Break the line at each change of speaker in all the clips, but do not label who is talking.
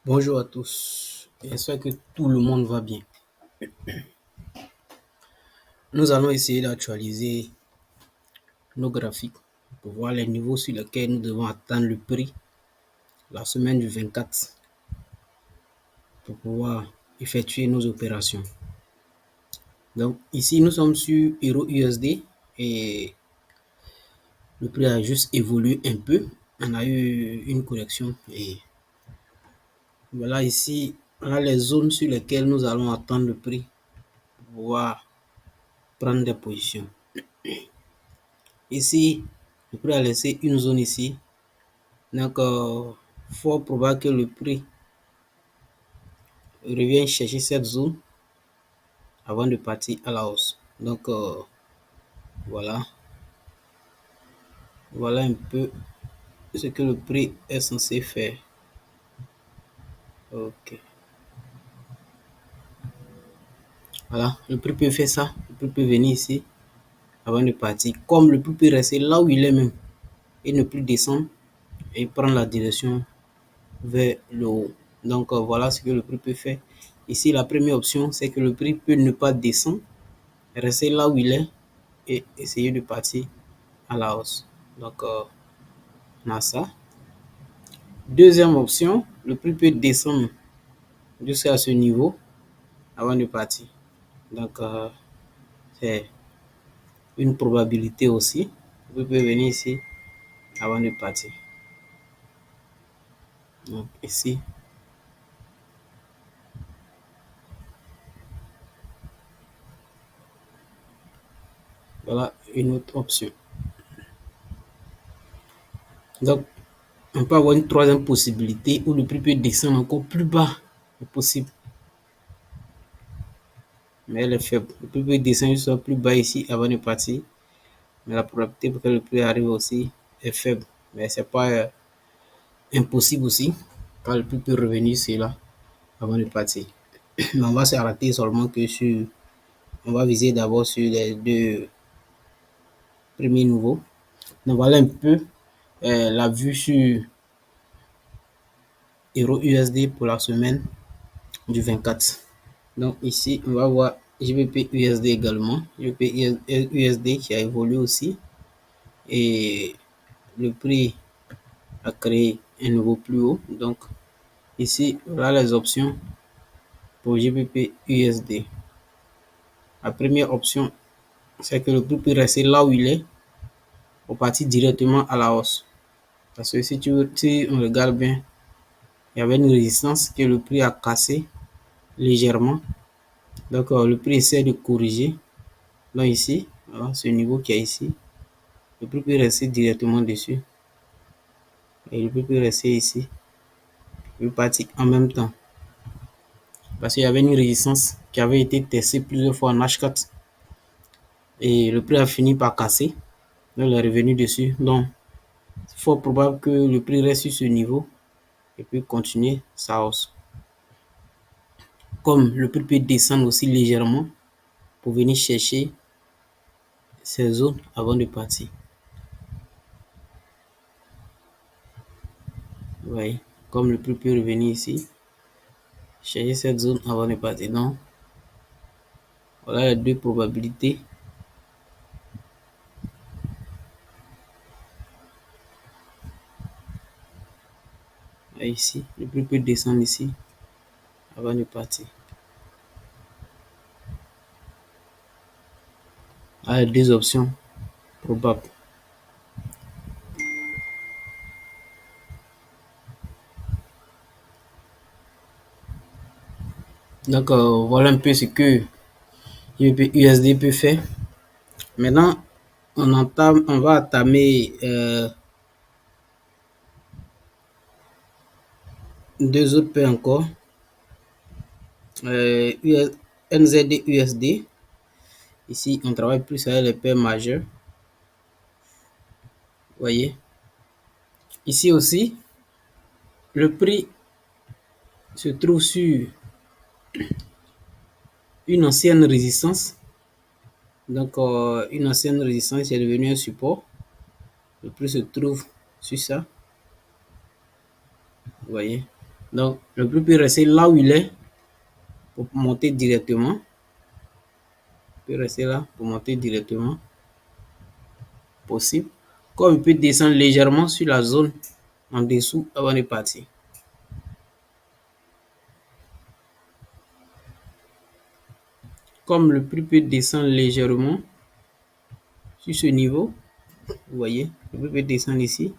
Bonjour à tous, j'espère que tout le monde va bien. Nous allons essayer d'actualiser nos graphiques pour voir les niveaux sur lesquels nous devons atteindre le prix la semaine du 24 pour pouvoir effectuer nos opérations. Donc ici, nous sommes sur Euro USD et le prix a juste évolué un peu. On a eu une correction et voilà ici, on a les zones sur lesquelles nous allons atteindre le prix pour pouvoir prendre des positions. Ici, le prix a laissé une zone ici. Donc, fort probable que le prix revienne chercher cette zone avant de partir à la hausse. Donc, voilà. Voilà un peu ce que le prix est censé faire. Ok. Voilà, le prix peut faire ça. Le prix peut venir ici avant de partir. Comme le prix peut rester là où il est même et ne plus descendre et prendre la direction vers le haut. Donc, voilà ce que le prix peut faire. Ici, la première option, c'est que le prix peut ne pas descendre, rester là où il est et essayer de partir à la hausse. Donc, on a ça. Deuxième option, le prix peut descendre jusqu'à ce niveau avant de partir. Donc, c'est une probabilité aussi. Le prix peut venir ici avant de partir. Donc, ici, voilà une autre option. Donc, on peut avoir une troisième possibilité où le prix peut descendre encore plus bas que possible. Mais elle est faible. Le prix peut descendre jusqu'à plus bas ici avant de partir. Mais la probabilité pour que le prix arrive aussi est faible. Mais c'est pas impossible aussi. Car le prix peut revenir c'est là avant de partir. Mais on va s'arrêter seulement que sur. On va viser d'abord sur les deux premiers niveaux. Donc voilà un peu la vue sur Euro USD pour la semaine du 24. Donc ici, on va voir GBP USD également. GBP USD qui a évolué aussi. Et le prix a créé un nouveau plus haut. Donc ici, voilà les options pour GBP USD. La première option, c'est que le prix peut rester là où il est pour partir directement à la hausse. Parce que si on regarde bien, il y avait une résistance que le prix a cassé légèrement. Donc le prix essaie de corriger. Donc ici, voilà, ce niveau qui est ici, le prix peut rester directement dessus. Et le prix peut rester ici. Il peut partir en même temps. Parce qu'il y avait une résistance qui avait été testée plusieurs fois en H4. Et le prix a fini par casser. Donc il est revenu dessus. Donc, c'est fort probable que le prix reste sur ce niveau et puis continuer sa hausse. Comme le prix peut descendre aussi légèrement pour venir chercher ces zones avant de partir. Vous voyez, comme le prix peut revenir ici, chercher cette zone avant de partir. Donc, voilà les deux probabilités. Et ici, le prix peut descendre ici avant de partir. Voilà les deux options probables. Donc, voilà un peu ce que USD peut faire. Maintenant, on va entamer deux autres paires encore. NZD USD. Ici, on travaille plus avec les paires majeures. Vous voyez. Ici aussi, le prix se trouve sur une ancienne résistance. Donc, une ancienne résistance est devenue un support. Le prix se trouve sur ça. Vous voyez. Donc, le prix peut rester là où il est pour monter directement. Il peut rester là pour monter directement, possible. Comme il peut descendre légèrement sur la zone en dessous avant de partir. Comme le prix peut descendre légèrement sur ce niveau, vous voyez, le prix peut descendre ici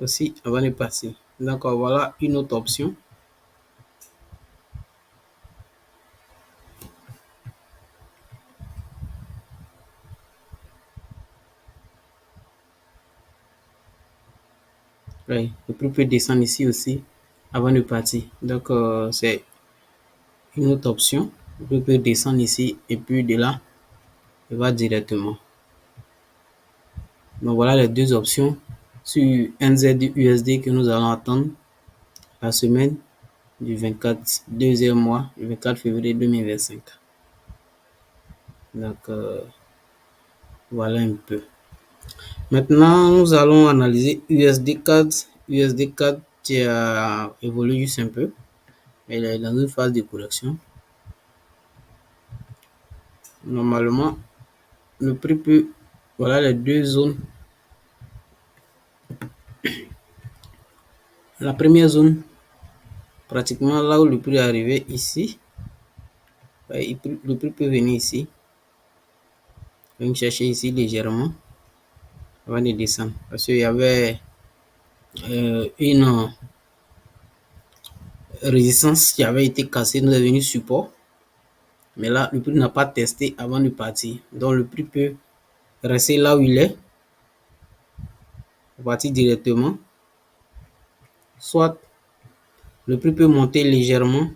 aussi avant de passer. Donc voilà une autre option. Ouais, le prix peut descendre ici aussi avant de partir. Donc c'est une autre option. Le prix peut descendre ici et puis de là, il va directement. Donc voilà les deux options sur NZUSD que nous allons attendre la semaine du 24, deuxième mois, du 24 février 2025. Donc voilà un peu. Maintenant, nous allons analyser USD CAD. USD CAD qui a évolué juste un peu. Elle est dans une phase de correction. Normalement, le prix peut... Voilà les deux zones. La première zone, pratiquement là où le prix est arrivé, ici. Le prix peut venir ici. Venir chercher ici légèrement avant de descendre. Parce qu'il y avait une résistance qui avait été cassée, nous est venu support. Mais là, le prix n'a pas testé avant de partir. Donc, le prix peut rester là où il est, partir directement. Soit le prix peut monter légèrement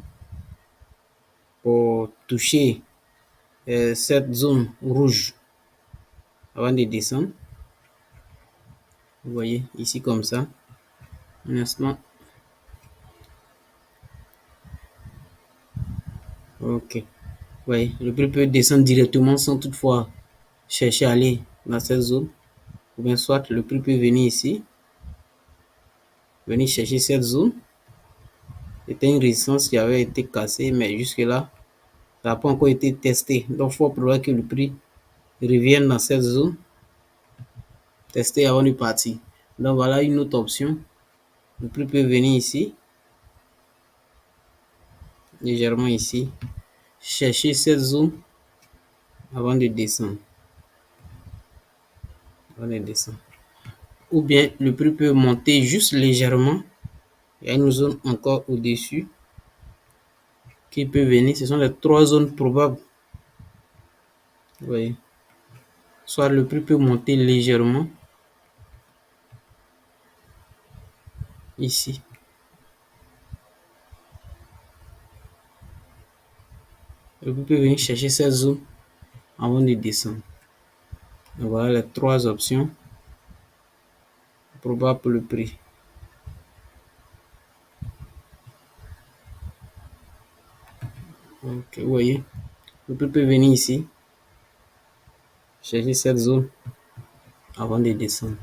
pour toucher cette zone rouge avant de descendre. Vous voyez ici comme ça. Un instant. Ok. Oui, le prix peut descendre directement sans toutefois chercher à aller dans cette zone. Ou bien soit le prix peut venir ici, venir chercher cette zone. C'était une résistance qui avait été cassée, mais jusque-là, ça n'a pas encore été testé. Donc, il faut probablement que le prix revienne dans cette zone, tester avant de partir. Donc, voilà une autre option. Le prix peut venir ici, légèrement ici, chercher cette zone avant de descendre. Ou bien le prix peut monter juste légèrement. Il y a une zone encore au-dessus qui peut venir. Ce sont les trois zones probables. Vous voyez. Soit le prix peut monter légèrement ici. Le prix peut venir chercher cette zone avant de descendre. Donc voilà les trois options probables pour le prix. Ok, vous voyez, le prix peut venir ici, chercher cette zone avant de descendre.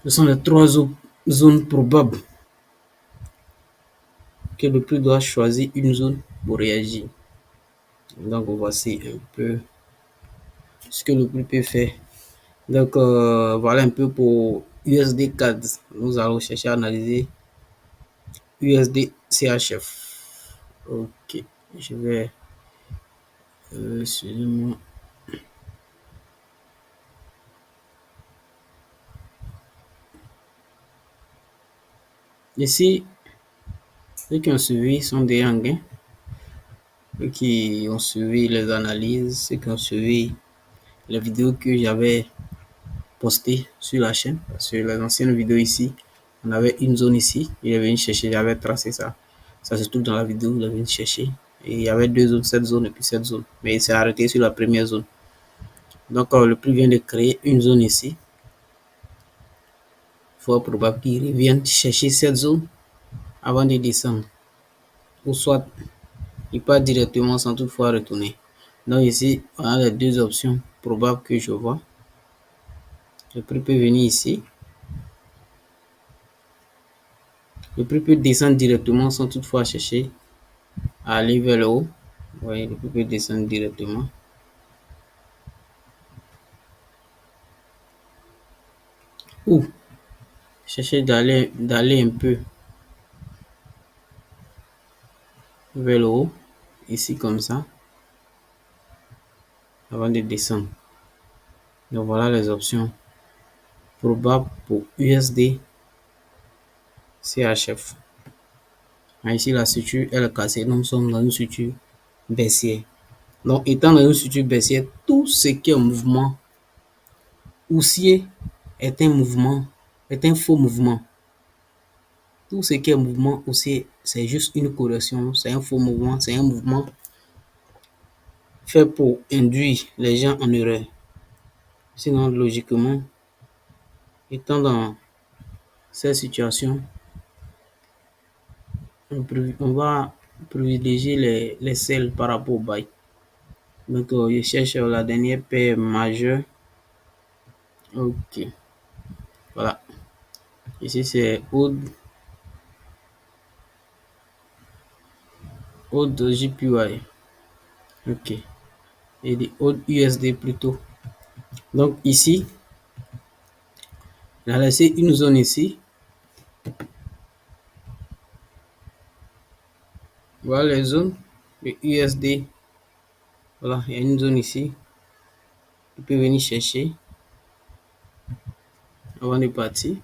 Ce sont les trois zones probables que le prix doit choisir une zone pour réagir. Donc voici un peu ce que le prix peut faire. Donc voilà un peu pour USD CAD. Nous allons chercher à analyser USD CHF. Ok, je vais excusez-moi. Ici, ceux qui ont suivi sont des en gain. Ceux qui ont suivi les analyses, ceux qui ont suivi les vidéos que j'avais postées sur la chaîne. Parce que les anciennes vidéos ici, on avait une zone ici. Il est venu chercher, j'avais tracé ça. Ça se trouve dans la vidéo, il est venu chercher. Et il y avait deux zones, cette zone et puis cette zone. Mais il s'est arrêté sur la première zone. Donc le prix vient de créer une zone ici. Fort probable qu'il revienne chercher cette zone avant de descendre. Ou soit il part directement sans toutefois retourner. Donc ici, on a les deux options probables que je vois. Le prix peut venir ici. Le prix peut descendre directement sans toutefois chercher à aller vers le haut. Vous voyez, le prix peut descendre directement. Ou chercher d'aller un peu vers le haut, ici comme ça, avant de descendre. Donc voilà les options probables pour USD CHF. Ici la structure elle est cassée, nous sommes dans une structure baissière. Donc étant dans une structure baissière, tout ce qui est mouvement haussier est un mouvement, est un faux mouvement. Tout ce qui est mouvement haussier, c'est juste une correction, c'est un faux mouvement, c'est un mouvement fait pour induire les gens en erreur. Sinon, logiquement, étant dans cette situation, on va privilégier les sels par rapport au buy. Donc, je cherche la dernière paire majeure. Ok. Voilà. Ici, c'est Odd JPY. Ok. Et des Odd USD plutôt. Donc, ici, il a laissé une zone ici. Voilà les zones de USD. Voilà, il y a une zone ici. Tu peux venir chercher avant de partir.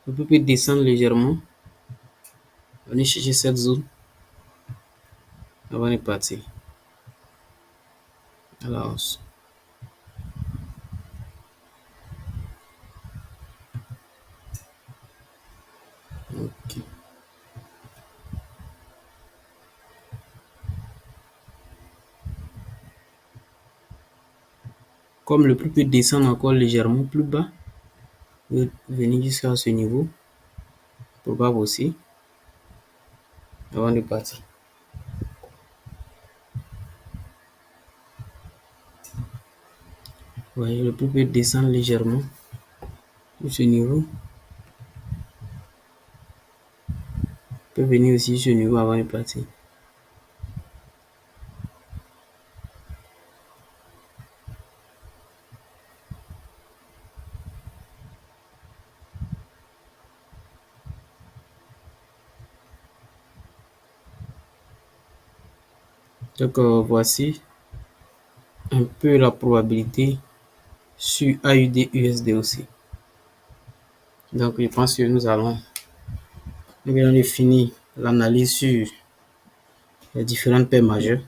Tu peux descendre légèrement. Venir chercher cette zone avant de partir. Alors, ok. Comme le prix peut descendre encore légèrement plus bas, venir jusqu'à ce niveau, probable aussi, avant de partir. Vous voyez, le prix peut descendre légèrement sur ce niveau, peut venir aussi sur ce niveau avant de partir. Donc voici un peu la probabilité sur AUD USD aussi. Donc je pense que nous allons finir l'analyse sur les différentes paires majeures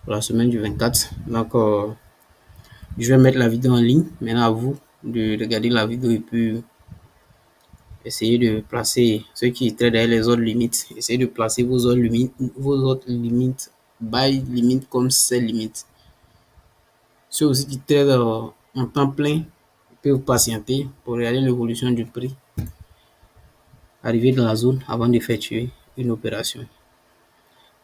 pour la semaine du 24. Donc je vais mettre la vidéo en ligne. Maintenant à vous de regarder la vidéo et puis essayer de placer ceux qui étaient derrière les autres limites. Essayez de placer vos autres limites, buy limites comme ces limites. Ceux aussi qui traitent en temps plein peuvent patienter pour regarder l'évolution du prix, arriver dans la zone avant d'effectuer une opération.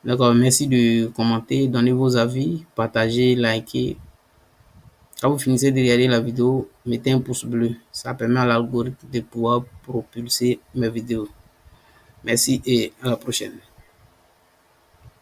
D'accord, merci de commenter, donner vos avis, partager, liker. Quand vous finissez de regarder la vidéo, mettez un pouce bleu. Ça permet à l'algorithme de pouvoir propulser mes vidéos. Merci et à la prochaine.